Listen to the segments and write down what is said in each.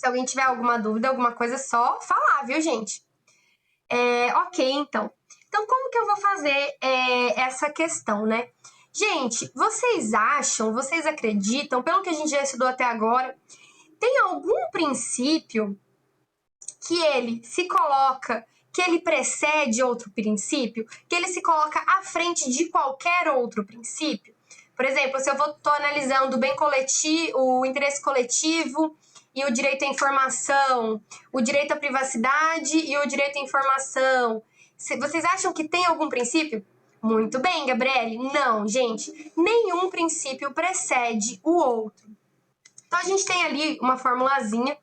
Se alguém tiver alguma dúvida, alguma coisa, é só falar, viu, gente? Ok, então. Então, como que eu vou fazer essa questão, né? Gente, vocês acreditam, pelo que a gente já estudou até agora, tem algum princípio que ele se coloca, que ele precede outro princípio, que ele se coloca à frente de qualquer outro princípio? Por exemplo, se eu estou analisando o bem coletivo, o interesse coletivo e o direito à informação, o direito à privacidade e o direito à informação, vocês acham que tem algum princípio? Muito bem, Gabriele. Não, gente, nenhum princípio precede o outro. Então, a gente tem ali uma formulazinha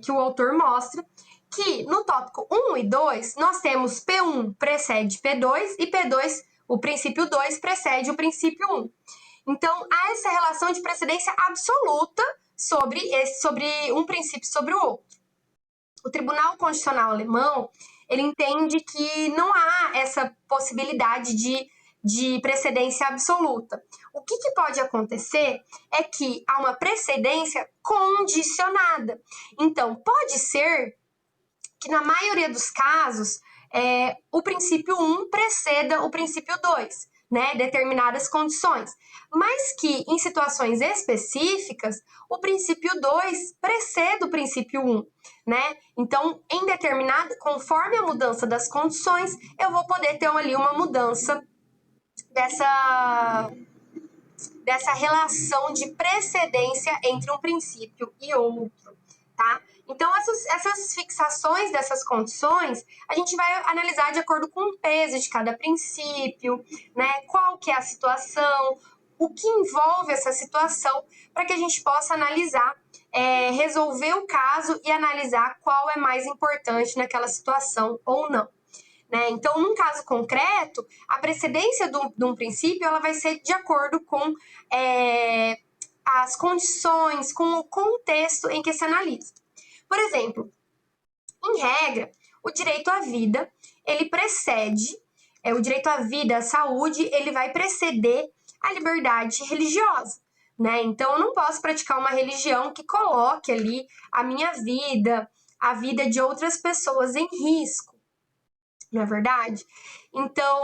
que o autor mostra que no tópico 1 e 2, nós temos P1 precede P2 e P2, o princípio 2, precede o princípio 1. Então, há essa relação de precedência absoluta sobre um princípio sobre o outro. O Tribunal Constitucional Alemão, ele entende que não há essa possibilidade de precedência absoluta. O que pode acontecer é que há uma precedência condicionada. Então, pode ser que na maioria dos casos o princípio 1 preceda o princípio 2, né, determinadas condições, mas que em situações específicas o princípio 2 precede o princípio 1, né? Então, conforme a mudança das condições, eu vou poder ter ali uma mudança dessa relação de precedência entre um princípio e outro, tá? Então, essas fixações dessas condições, a gente vai analisar de acordo com o peso de cada princípio, né? Qual que é a situação, o que envolve essa situação, para que a gente possa analisar, resolver o caso e analisar qual é mais importante naquela situação ou não. Né? Então, num caso concreto, a precedência de um princípio ela vai ser de acordo com as condições, com o contexto em que se analisa. Por exemplo, em regra, o direito à vida, ele precede, o direito à vida, à saúde, ele vai preceder a liberdade religiosa, né? Então, eu não posso praticar uma religião que coloque ali a minha vida, a vida de outras pessoas em risco, não é verdade? Então,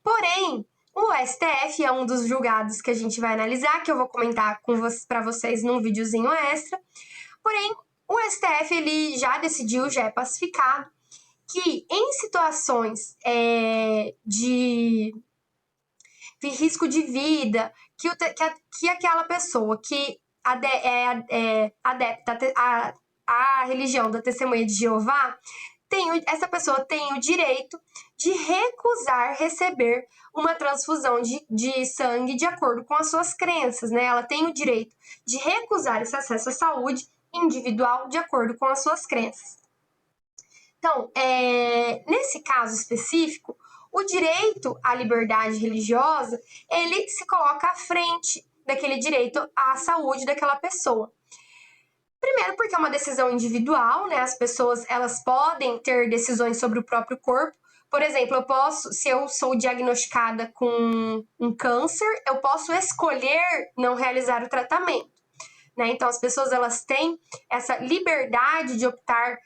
porém, o STF é um dos julgados que a gente vai analisar, que eu vou comentar para vocês num videozinho extra. Porém, o STF ele já decidiu, já é pacificado, que em situações de risco de vida, que aquela pessoa que é adepta à religião da Testemunha de Jeová, essa pessoa tem o direito de recusar receber uma transfusão de sangue de acordo com as suas crenças, né? Ela tem o direito de recusar esse acesso à saúde individual de acordo com as suas crenças. Então, nesse caso específico, o direito à liberdade religiosa, ele se coloca à frente daquele direito à saúde daquela pessoa. Primeiro porque é uma decisão individual, né? As pessoas, elas podem ter decisões sobre o próprio corpo. Por exemplo, se eu sou diagnosticada com um câncer, eu posso escolher não realizar o tratamento, né? Então, as pessoas, elas têm essa liberdade de optar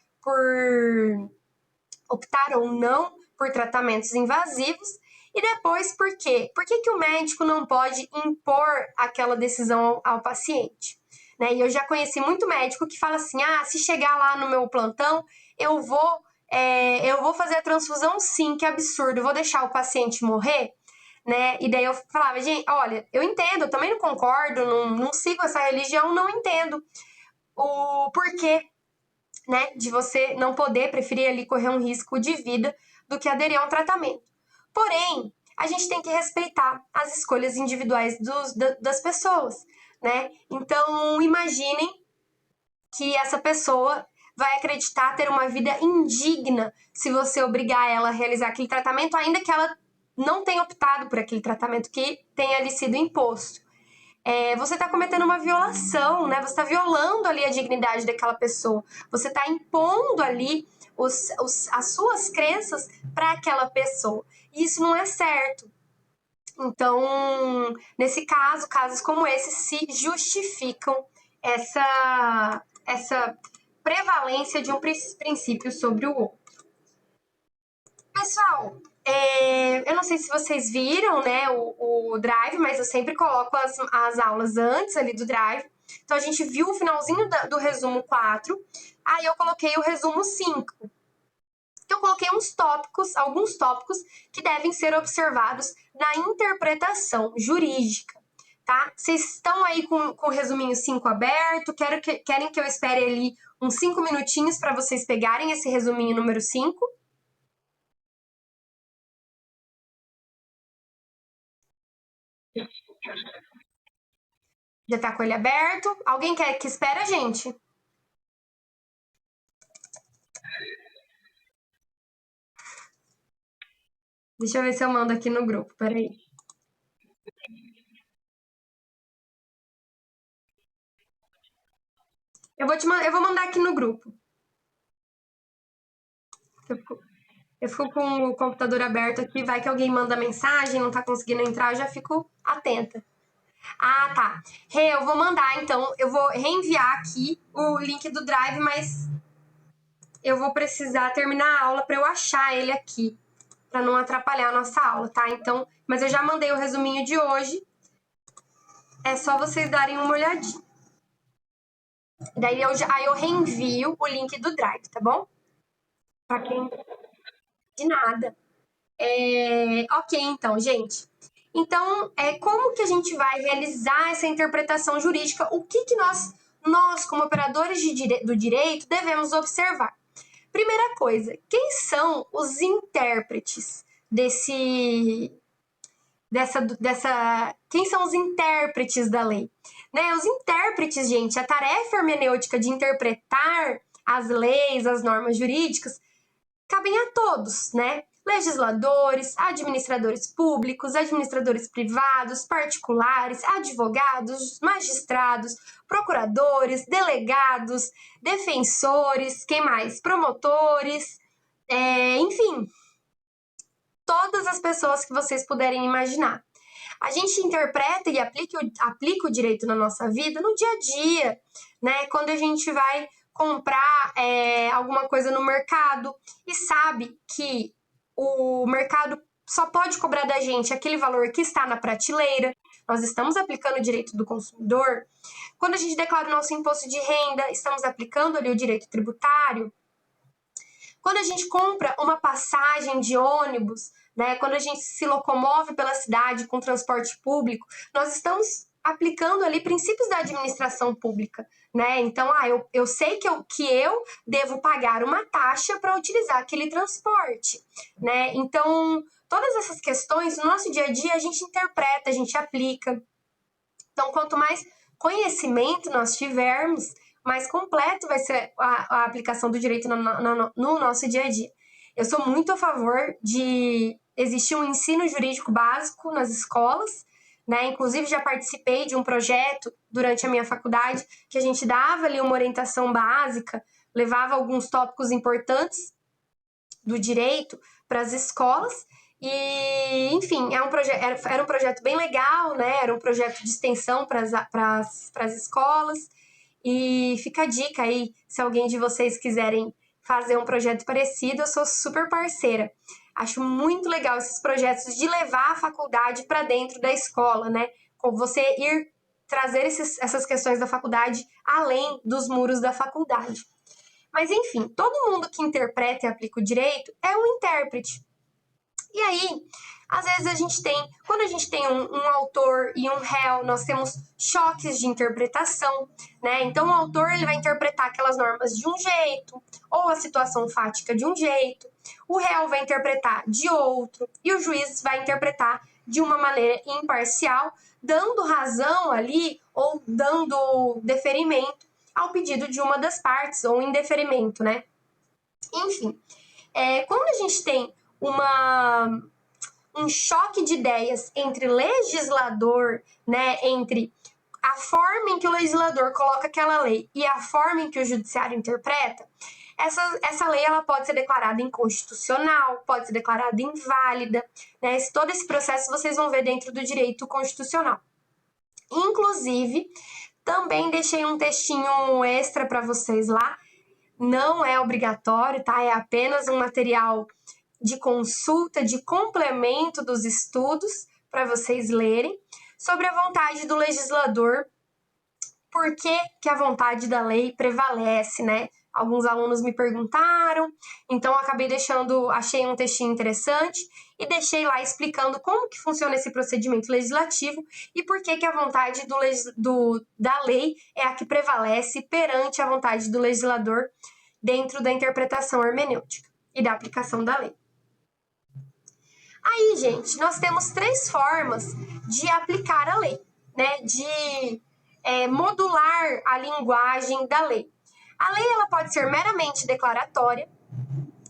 ou não por tratamentos invasivos. E depois, por quê? Por que o médico não pode impor aquela decisão ao paciente? Né? E eu já conheci muito médico que fala assim, se chegar lá no meu plantão, eu vou fazer a transfusão sim, que absurdo, eu vou deixar o paciente morrer? Né? E daí eu falava, gente, olha, eu entendo, eu também não concordo, não sigo essa religião, não entendo o porquê, né, de você não poder, preferir ali correr um risco de vida do que aderir a um tratamento. Porém, a gente tem que respeitar as escolhas individuais das pessoas, né? Então, imaginem que essa pessoa vai acreditar ter uma vida indigna se você obrigar ela a realizar aquele tratamento, ainda que ela não tenha optado por aquele tratamento que tenha lhe sido imposto. Você está cometendo uma violação, né? Você está violando ali a dignidade daquela pessoa. Você está impondo ali as suas crenças para aquela pessoa. E isso não é certo. Então, nesse caso, casos como esse se justificam essa prevalência de um princípio sobre o outro. Pessoal, eu não sei se vocês viram, né, o Drive, mas eu sempre coloco as aulas antes ali do Drive. Então, a gente viu o finalzinho do resumo 4, aí eu coloquei o resumo 5. Eu coloquei alguns tópicos que devem ser observados na interpretação jurídica, tá? Vocês estão aí com o resuminho 5 aberto? Querem que eu espere ali uns 5 minutinhos para vocês pegarem esse resuminho número 5? Já tá com ele aberto? Alguém quer que espere a gente? Deixa eu ver se eu mando aqui no grupo, peraí. Eu vou mandar aqui no grupo. Eu fico com o computador aberto aqui, vai que alguém manda mensagem, não tá conseguindo entrar, eu já fico atenta. Ah, tá. Eu vou mandar, então, eu vou reenviar aqui o link do Drive, mas eu vou precisar terminar a aula para eu achar ele aqui, para não atrapalhar a nossa aula, tá? Então, mas eu já mandei o resuminho de hoje. É só vocês darem uma olhadinha. Daí aí eu reenvio o link do Drive, tá bom? Pra quem. De nada. Ok, então, gente. Então, como que a gente vai realizar essa interpretação jurídica? O que nós como operadores do direito, devemos observar? Primeira coisa, quem são os intérpretes quem são os intérpretes da lei? Né? Os intérpretes, gente, a tarefa hermenêutica de interpretar as leis, as normas jurídicas, cabem a todos, né? Legisladores, administradores públicos, administradores privados, particulares, advogados, magistrados, procuradores, delegados, defensores, quem mais? Promotores, enfim, todas as pessoas que vocês puderem imaginar. A gente interpreta e aplica o direito na nossa vida no dia a dia, né? Quando a gente vai comprar alguma coisa no mercado e sabe que o mercado só pode cobrar da gente aquele valor que está na prateleira, nós estamos aplicando o direito do consumidor. Quando a gente declara o nosso imposto de renda, estamos aplicando ali o direito tributário. Quando a gente compra uma passagem de ônibus, né, quando a gente se locomove pela cidade com transporte público, nós estamos aplicando ali princípios da administração pública, né? Então, eu sei que eu devo pagar uma taxa para utilizar aquele transporte, né? Então, todas essas questões, no nosso dia a dia, a gente interpreta, a gente aplica. Então, quanto mais conhecimento nós tivermos, mais completo vai ser a aplicação do direito no nosso dia a dia. Eu sou muito a favor de existir um ensino jurídico básico nas escolas, né? Inclusive, já participei de um projeto durante a minha faculdade que a gente dava ali uma orientação básica, levava alguns tópicos importantes do direito para as escolas. E, enfim, era um projeto bem legal, né? Era um projeto de extensão para as escolas. E fica a dica aí, se alguém de vocês quiserem fazer um projeto parecido, eu sou super parceira. Acho muito legal esses projetos de levar a faculdade para dentro da escola, né? Com você ir trazer essas questões da faculdade além dos muros da faculdade. Mas, enfim, todo mundo que interpreta e aplica o direito é um intérprete. E aí, às vezes quando a gente tem um autor e um réu, nós temos choques de interpretação, né? Então o autor ele vai interpretar aquelas normas de um jeito, ou a situação fática de um jeito, o réu vai interpretar de outro, e o juiz vai interpretar de uma maneira imparcial, dando razão ali, ou dando deferimento ao pedido de uma das partes, ou indeferimento, né? Enfim, quando a gente tem um choque de ideias entre legislador, né, entre a forma em que o legislador coloca aquela lei e a forma em que o judiciário interpreta, essa lei ela pode ser declarada inconstitucional, pode ser declarada inválida, né? Todo esse processo vocês vão ver dentro do direito constitucional. Inclusive, Também deixei um textinho extra para vocês lá. Não é obrigatório, tá? É apenas um material de consulta, de complemento dos estudos para vocês lerem sobre a vontade do legislador. Por que a vontade da lei prevalece, né? Alguns alunos me perguntaram, então eu acabei achei um textinho interessante e deixei lá explicando como que funciona esse procedimento legislativo e por que a vontade da lei é a que prevalece perante a vontade do legislador dentro da interpretação hermenêutica e da aplicação da lei. Aí, gente, nós temos 3 formas de aplicar a lei, né? De modular a linguagem da lei. A lei ela pode ser meramente declaratória.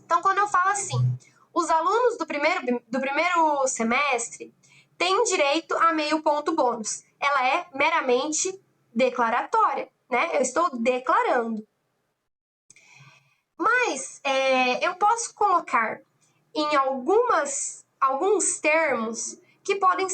Então, quando eu falo assim, os alunos do primeiro semestre têm direito a meio ponto bônus. Ela é meramente declaratória, né? Eu estou declarando. Mas eu posso colocar em alguns termos que podem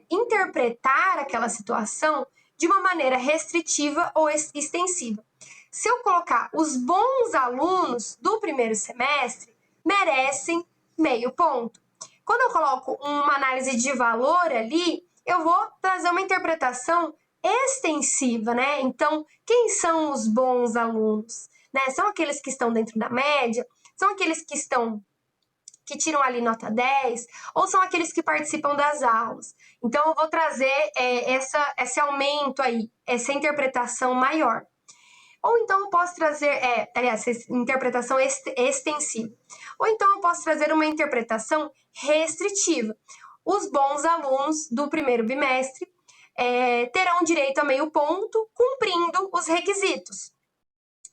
interpretar aquela situação de uma maneira restritiva ou extensiva. Se eu colocar os bons alunos do primeiro semestre merecem meio ponto. Quando eu coloco uma análise de valor ali, eu vou trazer uma interpretação extensiva, né? Então, quem são os bons alunos? Né? São aqueles que estão dentro da média? São aqueles que tiram ali nota 10, ou são aqueles que participam das aulas. Então, eu vou trazer esse aumento aí, essa interpretação maior. Ou então eu posso trazer, essa interpretação extensiva. Ou então eu posso trazer uma interpretação restritiva. Os bons alunos do primeiro bimestre terão direito a meio ponto, cumprindo os requisitos.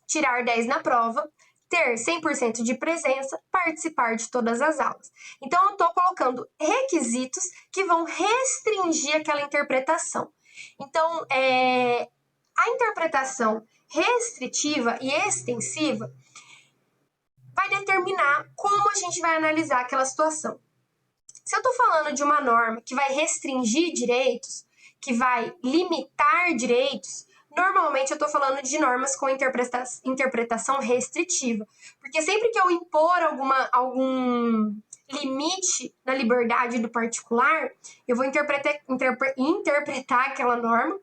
Tirar 10 na prova, ter 100% de presença, participar de todas as aulas. Então, eu estou colocando requisitos que vão restringir aquela interpretação. Então, a interpretação restritiva e extensiva vai determinar como a gente vai analisar aquela situação. Se eu estou falando de uma norma que vai restringir direitos, que vai limitar direitos, normalmente eu estou falando de normas com interpretação restritiva. Porque sempre que eu impor algum limite na liberdade do particular, eu vou interpretar aquela norma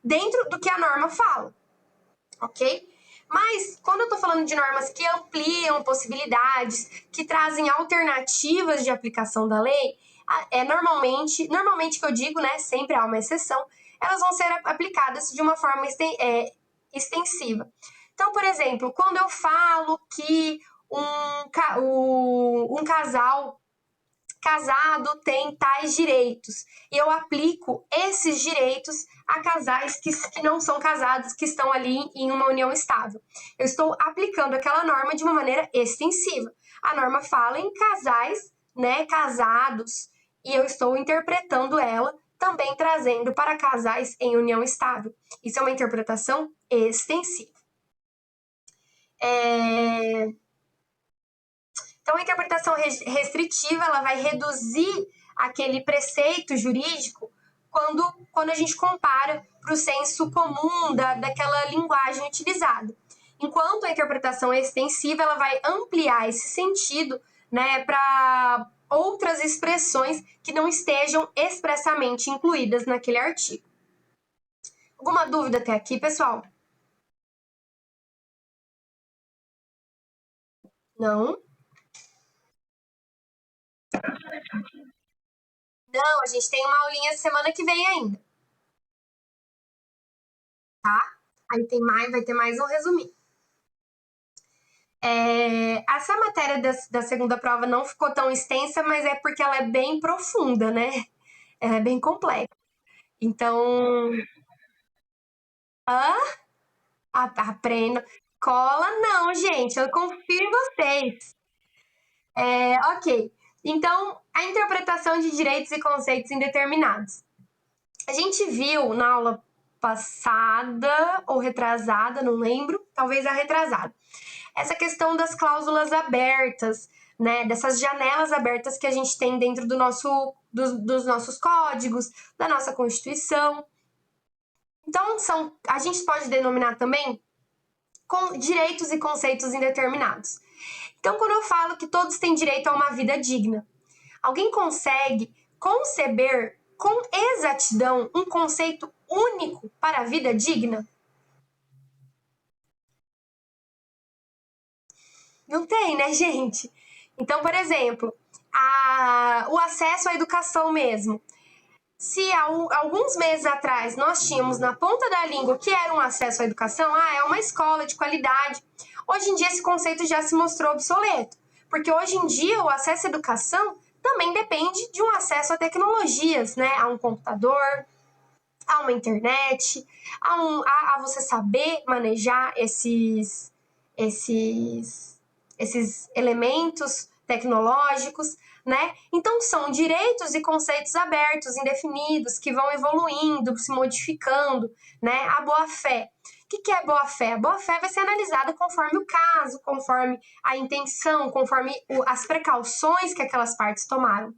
dentro do que a norma fala, ok? Mas, quando eu estou falando de normas que ampliam possibilidades, que trazem alternativas de aplicação da lei, normalmente que eu digo, né, sempre há uma exceção, elas vão ser aplicadas de uma forma extensiva. Então, por exemplo, quando eu falo que um casal casado tem tais direitos, e eu aplico esses direitos a casais que não são casados, que estão ali em uma união estável. Eu estou aplicando aquela norma de uma maneira extensiva. A norma fala em casais, né, casados, e eu estou interpretando ela também trazendo para casais em união estável. Isso é uma interpretação extensiva. Então, a interpretação restritiva ela vai reduzir aquele preceito jurídico quando a gente compara para o senso comum daquela linguagem utilizada. Enquanto a interpretação extensiva ela vai ampliar esse sentido, né, para outras expressões que não estejam expressamente incluídas naquele artigo. Alguma dúvida até aqui, pessoal? Não? Não, a gente tem uma aulinha semana que vem ainda. Tá? Aí vai ter mais um resuminho. Essa matéria da segunda prova não ficou tão extensa, mas é porque ela é bem profunda, né? Ela é bem complexa. Então, aprenda. Cola não, gente. Eu confio em vocês. Ok. Então, a interpretação de direitos e conceitos indeterminados. A gente viu na aula passada ou retrasada, não lembro, talvez a retrasada, essa questão das cláusulas abertas, né, dessas janelas abertas que a gente tem dentro dos nossos códigos, da nossa Constituição. Então, a gente pode denominar também com direitos e conceitos indeterminados. Então, quando eu falo que todos têm direito a uma vida digna, alguém consegue conceber com exatidão um conceito único para a vida digna? Não tem, né, gente? Então, por exemplo, o acesso à educação mesmo. Se há alguns meses atrás nós tínhamos na ponta da língua o que era um acesso à educação, é uma escola de qualidade. Hoje em dia esse conceito já se mostrou obsoleto, porque hoje em dia o acesso à educação também depende de um acesso a tecnologias, né? A um computador, a uma internet, a você saber manejar esses elementos tecnológicos, né? Então são direitos e conceitos abertos, indefinidos, que vão evoluindo, se modificando, né? A boa-fé. O que é boa-fé? A boa-fé vai ser analisada conforme o caso, conforme a intenção, conforme as precauções que aquelas partes tomaram.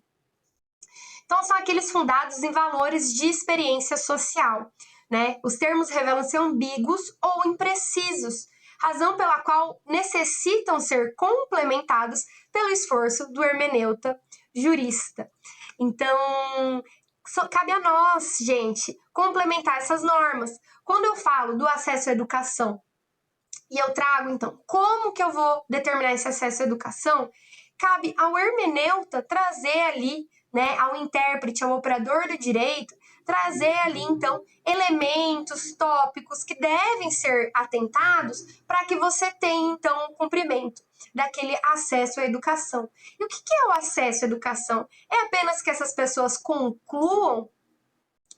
Então, são aqueles fundados em valores de experiência social, né? Os termos revelam-se ambíguos ou imprecisos, razão pela qual necessitam ser complementados pelo esforço do hermeneuta jurista. Então, cabe a nós, gente, complementar essas normas. Quando eu falo do acesso à educação e eu trago, então, como que eu vou determinar esse acesso à educação, cabe ao hermeneuta trazer ali, né, ao intérprete, ao operador do direito, trazer ali, então, elementos, tópicos que devem ser atentados para que você tenha, então, o cumprimento daquele acesso à educação. E o que é o acesso à educação? É apenas que essas pessoas concluam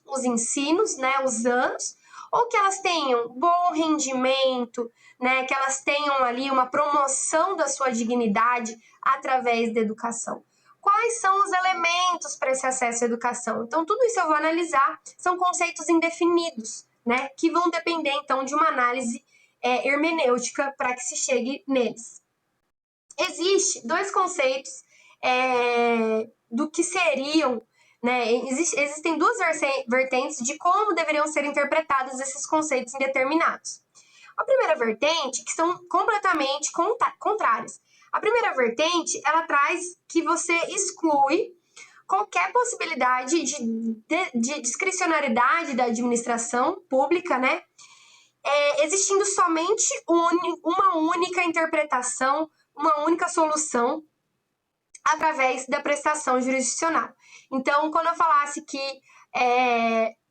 os ensinos, né, os anos, ou que elas tenham bom rendimento, né, que elas tenham ali uma promoção da sua dignidade através da educação. Quais são os elementos para esse acesso à educação? Então, tudo isso eu vou analisar, são conceitos indefinidos, né, que vão depender, então, de uma análise hermenêutica para que se chegue neles. Existem dois conceitos do que seriam, né? Existem duas vertentes de como deveriam ser interpretados esses conceitos indeterminados. A primeira vertente, que são completamente contrárias. A primeira vertente, ela traz que você exclui qualquer possibilidade de discricionariedade da administração pública, né? Existindo somente uma única interpretação, uma única solução através da prestação jurisdicional. Então, quando eu falasse que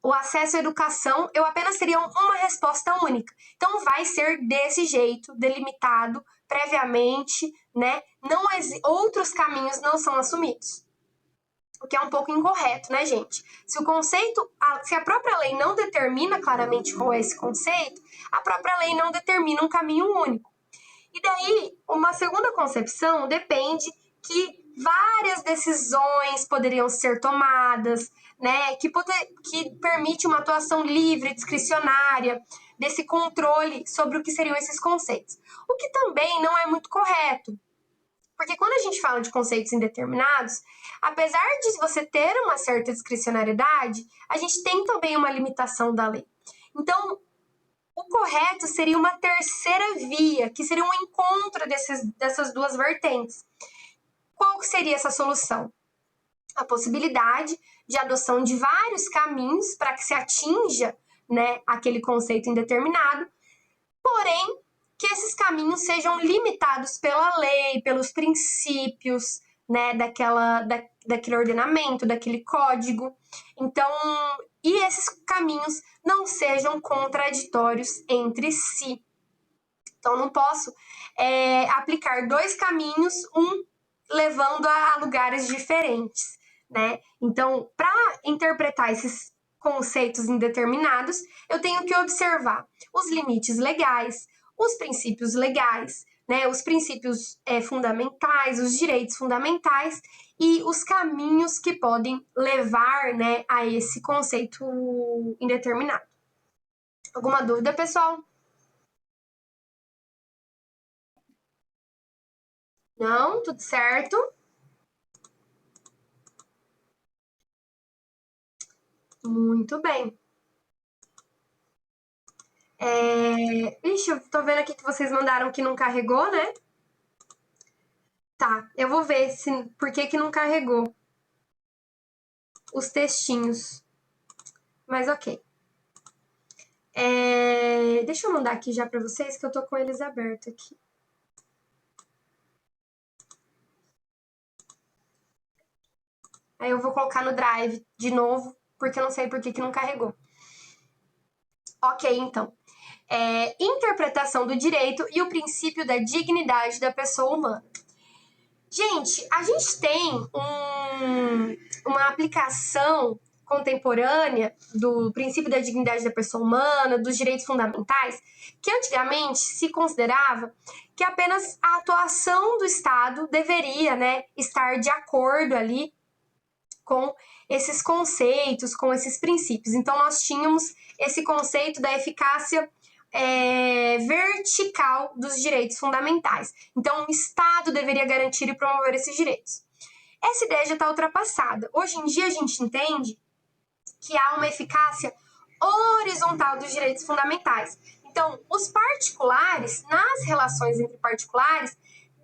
o acesso à educação, eu apenas teria uma resposta única. Então, vai ser desse jeito, delimitado previamente, né? Outros caminhos não são assumidos. O que é um pouco incorreto, né, gente? Se a própria lei não determina claramente qual é esse conceito, a própria lei não determina um caminho único. E daí, uma segunda concepção depende que várias decisões poderiam ser tomadas, né, que permite uma atuação livre, discricionária, desse controle sobre o que seriam esses conceitos. O que também não é muito correto, porque quando a gente fala de conceitos indeterminados, apesar de você ter uma certa discricionariedade, a gente tem também uma limitação da lei. Então, o correto seria uma terceira via, que seria um encontro dessas duas vertentes. Qual seria essa solução? A possibilidade de adoção de vários caminhos para que se atinja, né, aquele conceito indeterminado, porém que esses caminhos sejam limitados pela lei, pelos princípios, né, daquele ordenamento, daquele código. Então, e esses caminhos não sejam contraditórios entre si. Então, não posso aplicar dois caminhos, um levando a lugares diferentes, né? Então, para interpretar esses conceitos indeterminados, eu tenho que observar os limites legais, os princípios legais, né? Os princípios fundamentais, os direitos fundamentais e os caminhos que podem levar, né, a esse conceito indeterminado. Alguma dúvida, pessoal? Não? Tudo certo? Muito bem. Ixi, eu tô vendo aqui que vocês mandaram que não carregou, né? Tá, eu vou ver por que não carregou os textinhos. Mas ok. Deixa eu mandar aqui já pra vocês, que eu tô com eles abertos aqui. Aí eu vou colocar no Drive de novo, porque eu não sei por que não carregou. Ok, então. Interpretação do direito e o princípio da dignidade da pessoa humana. Gente, a gente tem uma aplicação contemporânea do princípio da dignidade da pessoa humana, dos direitos fundamentais, que antigamente se considerava que apenas a atuação do Estado deveria, né, estar de acordo ali com esses conceitos, com esses princípios. Então, nós tínhamos esse conceito da eficácia vertical dos direitos fundamentais. Então, o Estado deveria garantir e promover esses direitos. Essa ideia já está ultrapassada. Hoje em dia, a gente entende que há uma eficácia horizontal dos direitos fundamentais. Então, os particulares, nas relações entre particulares,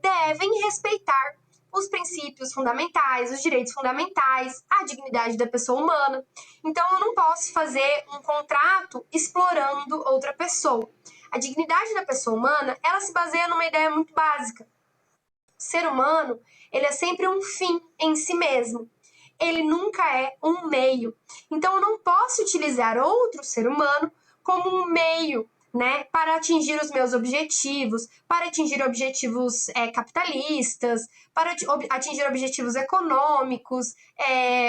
devem respeitar os princípios fundamentais, os direitos fundamentais, a dignidade da pessoa humana. Então, eu não posso fazer um contrato explorando outra pessoa. A dignidade da pessoa humana, ela se baseia numa ideia muito básica. O ser humano, ele é sempre um fim em si mesmo. Ele nunca é um meio. Então, eu não posso utilizar outro ser humano como um meio, né, para atingir os meus objetivos, para atingir objetivos capitalistas, para atingir objetivos econômicos,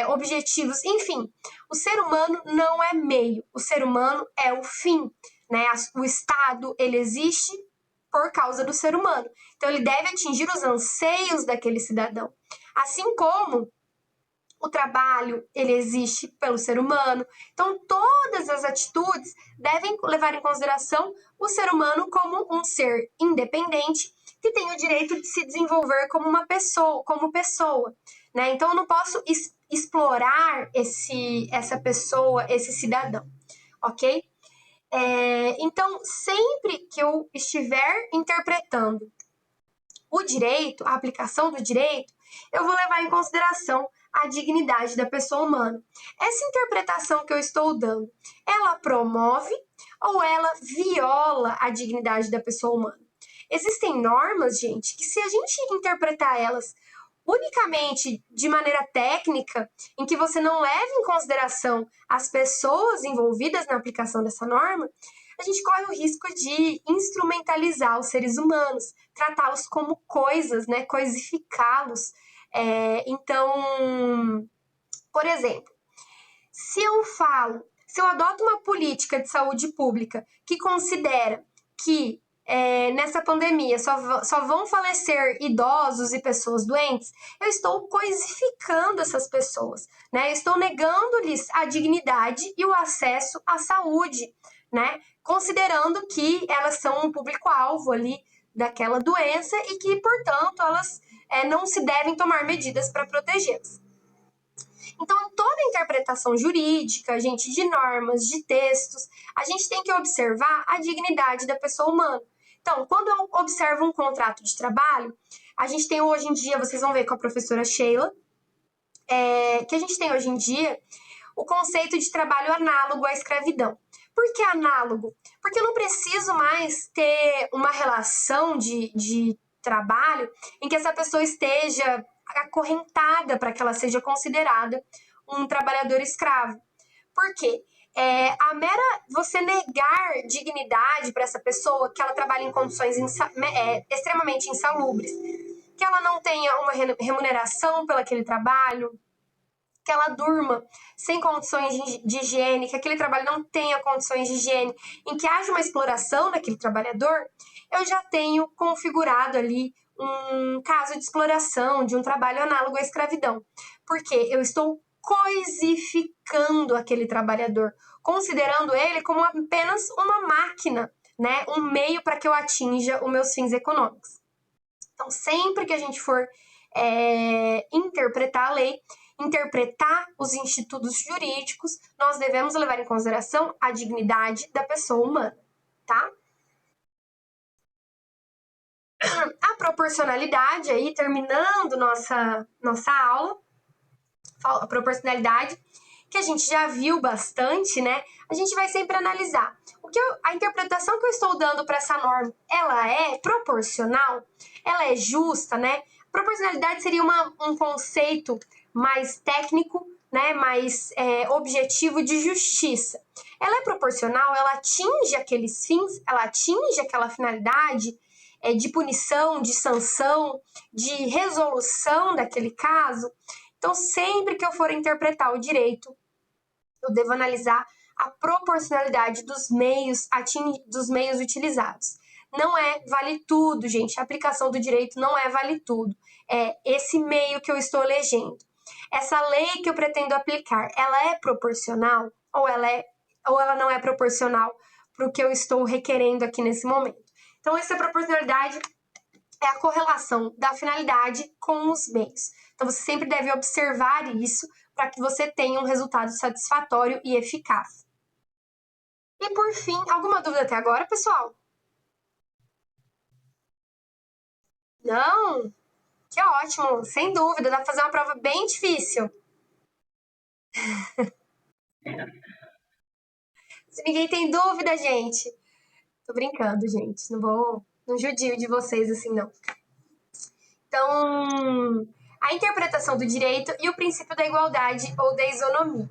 objetivos, enfim. O ser humano não é meio, o ser humano é o fim, né? O Estado, ele existe por causa do ser humano. Então, ele deve atingir os anseios daquele cidadão. Assim como o trabalho, ele existe pelo ser humano. Então, todas as atitudes devem levar em consideração o ser humano como um ser independente que tem o direito de se desenvolver como uma pessoa, né? Então, eu não posso explorar essa pessoa, esse cidadão, ok? Então, sempre que eu estiver interpretando o direito, a aplicação do direito, eu vou levar em consideração a dignidade da pessoa humana. Essa interpretação que eu estou dando, ela promove ou ela viola a dignidade da pessoa humana? Existem normas, gente, que se a gente interpretar elas unicamente de maneira técnica, em que você não leva em consideração as pessoas envolvidas na aplicação dessa norma, a gente corre o risco de instrumentalizar os seres humanos, tratá-los como coisas, né, coisificá-los. Então, por exemplo, se eu adoto uma política de saúde pública que considera que nessa pandemia só vão falecer idosos e pessoas doentes, eu estou coisificando essas pessoas, né? Eu estou negando-lhes a dignidade e o acesso à saúde, né? Considerando que elas são um público-alvo ali daquela doença e que, portanto, elas não se devem tomar medidas para protegê-las. Então, em toda interpretação jurídica, gente, de normas, de textos, a gente tem que observar a dignidade da pessoa humana. Então, quando eu observo um contrato de trabalho, a gente tem hoje em dia, vocês vão ver com a professora Sheila, que a gente tem hoje em dia o conceito de trabalho análogo à escravidão. Por que análogo? Porque eu não preciso mais ter uma relação de trabalho em que essa pessoa esteja acorrentada para que ela seja considerada um trabalhador escravo. Por quê? Você negar dignidade para essa pessoa, que ela trabalha em condições extremamente insalubres, que ela não tenha uma remuneração pelo aquele trabalho, que ela durma sem condições de higiene, que aquele trabalho não tenha condições de higiene, em que haja uma exploração daquele trabalhador, eu já tenho configurado ali um caso de exploração, de um trabalho análogo à escravidão. Porque eu estou coisificando aquele trabalhador, considerando ele como apenas uma máquina, né? Um meio para que eu atinja os meus fins econômicos. Então, sempre que a gente for interpretar a lei, interpretar os institutos jurídicos, nós devemos levar em consideração a dignidade da pessoa humana. tá? A proporcionalidade aí, terminando nossa aula, a proporcionalidade, que a gente já viu bastante, né? A gente vai sempre analisar. A interpretação que eu estou dando para essa norma, ela é proporcional? Ela é justa, né? Proporcionalidade seria um conceito mais técnico, né? Mais objetivo de justiça. Ela é proporcional, ela atinge aqueles fins, ela atinge aquela finalidade de punição, de sanção, de resolução daquele caso. Então, sempre que eu for interpretar o direito, eu devo analisar a proporcionalidade dos meios utilizados. Não vale tudo, gente. A aplicação do direito não vale tudo. É esse meio que eu estou elegendo. Essa lei que eu pretendo aplicar, ela é proporcional ou ela não é proporcional para o que eu estou requerendo aqui nesse momento? Então, essa proporcionalidade é a correlação da finalidade com os meios. Então, você sempre deve observar isso para que você tenha um resultado satisfatório e eficaz. E, por fim, alguma dúvida até agora, pessoal? Não? Que ótimo, sem dúvida, dá para fazer uma prova bem difícil. Se ninguém tem dúvida, gente. Tô brincando, gente. Não judio de vocês assim, não. Então, a interpretação do direito e o princípio da igualdade ou da isonomia.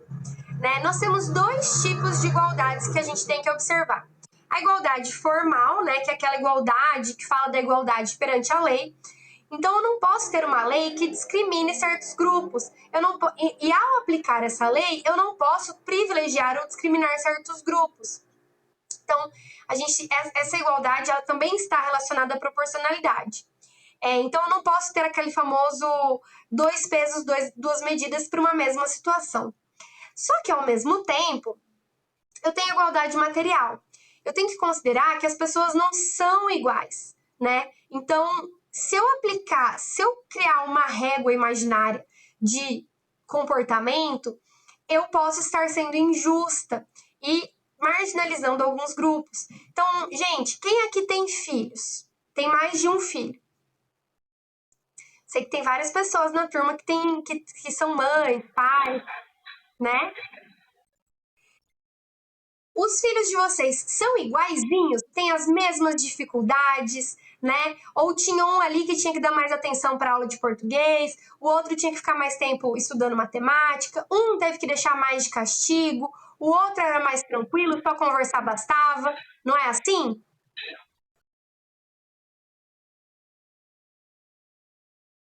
Né? Nós temos dois tipos de igualdades que a gente tem que observar. A igualdade formal, né, que é aquela igualdade que fala da igualdade perante a lei. Então, eu não posso ter uma lei que discrimine certos grupos. E ao aplicar essa lei, eu não posso privilegiar ou discriminar certos grupos. Então, essa igualdade ela também está relacionada à proporcionalidade. Então, eu não posso ter aquele famoso 2 pesos, 2 medidas para uma mesma situação. Só que, ao mesmo tempo, eu tenho igualdade material. Eu tenho que considerar que as pessoas não são iguais, né? Então, se eu criar uma régua imaginária de comportamento, eu posso estar sendo injusta e marginalizando alguns grupos. Então, gente, quem aqui tem filhos? Tem mais de um filho? Sei que tem várias pessoas na turma que são mães, pais, né? Os filhos de vocês são iguaizinhos? Têm as mesmas dificuldades, né? Ou tinha um ali que tinha que dar mais atenção para aula de português, o outro tinha que ficar mais tempo estudando matemática, um teve que deixar mais de castigo, o outro era mais tranquilo, só conversar bastava. Não é assim?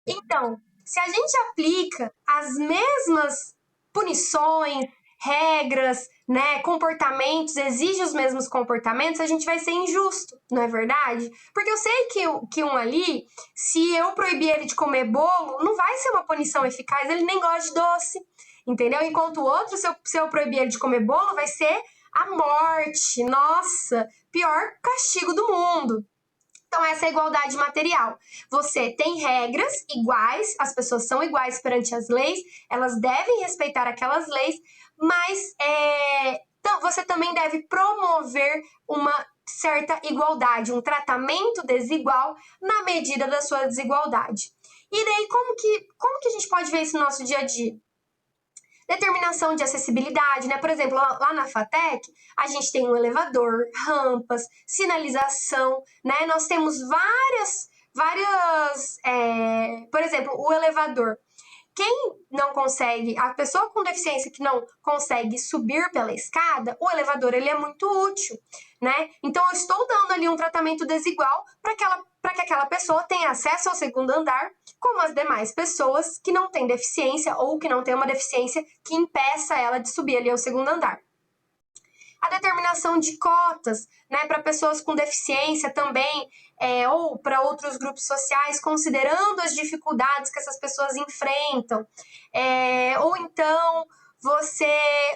Então, se a gente aplica as mesmas punições, regras, né, comportamentos, exige os mesmos comportamentos, a gente vai ser injusto, não é verdade? Porque eu sei que um ali, se eu proibir ele de comer bolo, não vai ser uma punição eficaz, ele nem gosta de doce, entendeu? Enquanto o outro, se eu proibir ele de comer bolo, vai ser a morte. Nossa, pior castigo do mundo. Então, essa é a igualdade material. Você tem regras iguais, as pessoas são iguais perante as leis, elas devem respeitar aquelas leis, mas então, você também deve promover uma certa igualdade, um tratamento desigual na medida da sua desigualdade. E daí, como que a gente pode ver isso no nosso dia a dia? Determinação de acessibilidade, né? Por exemplo, lá na FATEC, a gente tem um elevador, rampas, sinalização, né? Nós temos por exemplo, o elevador. Quem não consegue, a pessoa com deficiência que não consegue subir pela escada, o elevador ele é muito útil, né? Então eu estou dando ali um tratamento desigual para que aquela pessoa tenha acesso ao segundo andar, como as demais pessoas que não têm deficiência ou que não têm uma deficiência que impeça ela de subir ali ao segundo andar. A determinação de cotas, né, para pessoas com deficiência também, ou para outros grupos sociais, considerando as dificuldades que essas pessoas enfrentam. Ou então,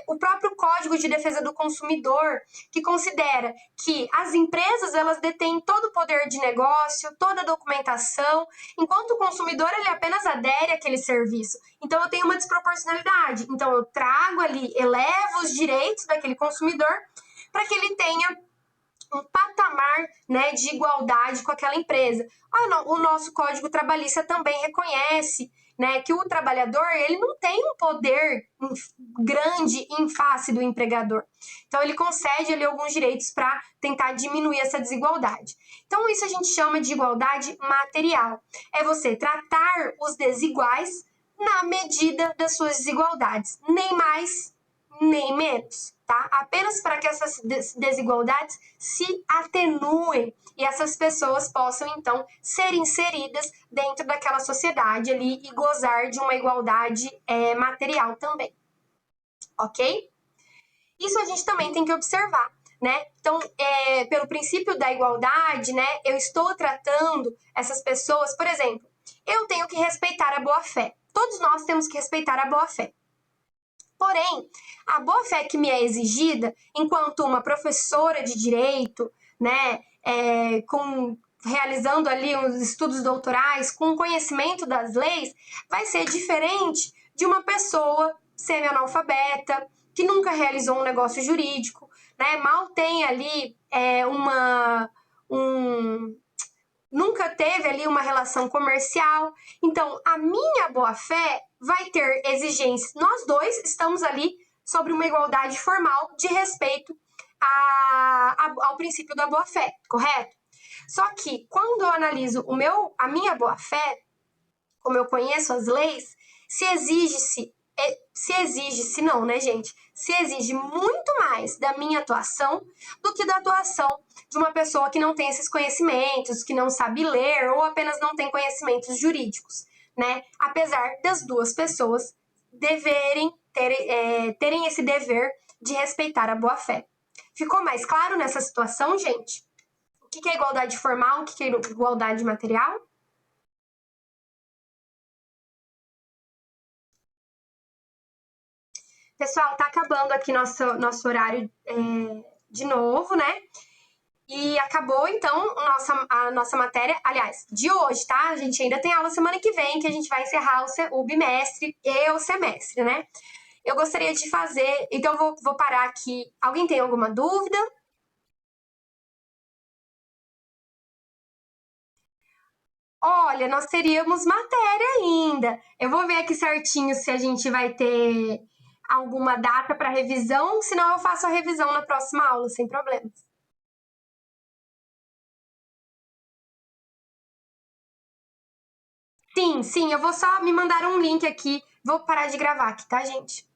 o próprio Código de Defesa do Consumidor, que considera que as empresas elas detêm todo o poder de negócio, toda a documentação, enquanto o consumidor ele apenas adere àquele serviço. Então, eu tenho uma desproporcionalidade. Então, eu trago ali, elevo os direitos daquele consumidor para que ele tenha um patamar, né, de igualdade com aquela empresa. O nosso Código Trabalhista também reconhece, né, que o trabalhador ele não tem um poder grande em face do empregador. Então, ele concede ali alguns direitos para tentar diminuir essa desigualdade. Então, isso a gente chama de igualdade material. É você tratar os desiguais na medida das suas desigualdades, nem mais, nem menos, tá? Apenas para que essas desigualdades se atenuem e essas pessoas possam, então, ser inseridas dentro daquela sociedade ali e gozar de uma igualdade material também, ok? Isso a gente também tem que observar, né? Então, pelo princípio da igualdade, né, eu estou tratando essas pessoas, por exemplo, eu tenho que respeitar a boa-fé. Todos nós temos que respeitar a boa-fé. Porém, a boa-fé que me é exigida, enquanto uma professora de direito, né, realizando ali os estudos doutorais, com conhecimento das leis, vai ser diferente de uma pessoa semi-analfabeta, que nunca realizou um negócio jurídico, né, mal tem ali nunca teve ali uma relação comercial. Então, a minha boa-fé vai ter exigências. Nós dois estamos ali sobre uma igualdade formal de respeito ao princípio da boa-fé, correto? Só que, quando eu analiso a minha boa-fé, como eu conheço as leis, se exige não, né, gente? Se exige muito mais da minha atuação do que da atuação de uma pessoa que não tem esses conhecimentos, que não sabe ler ou apenas não tem conhecimentos jurídicos, né? Apesar das duas pessoas terem esse dever de respeitar a boa-fé. Ficou mais claro nessa situação, gente? O que é igualdade formal, o que é igualdade material? Pessoal, tá acabando aqui nosso horário de novo, né? E acabou, então, a nossa matéria, aliás, de hoje, tá? A gente ainda tem aula semana que vem, que a gente vai encerrar o bimestre e o semestre, né? Eu gostaria de fazer, então vou parar aqui. Alguém tem alguma dúvida? Olha, nós teríamos matéria ainda. Eu vou ver aqui certinho se a gente vai ter alguma data para revisão, senão eu faço a revisão na próxima aula, sem problemas. Sim, eu vou só me mandar um link aqui. Vou parar de gravar aqui, tá, gente?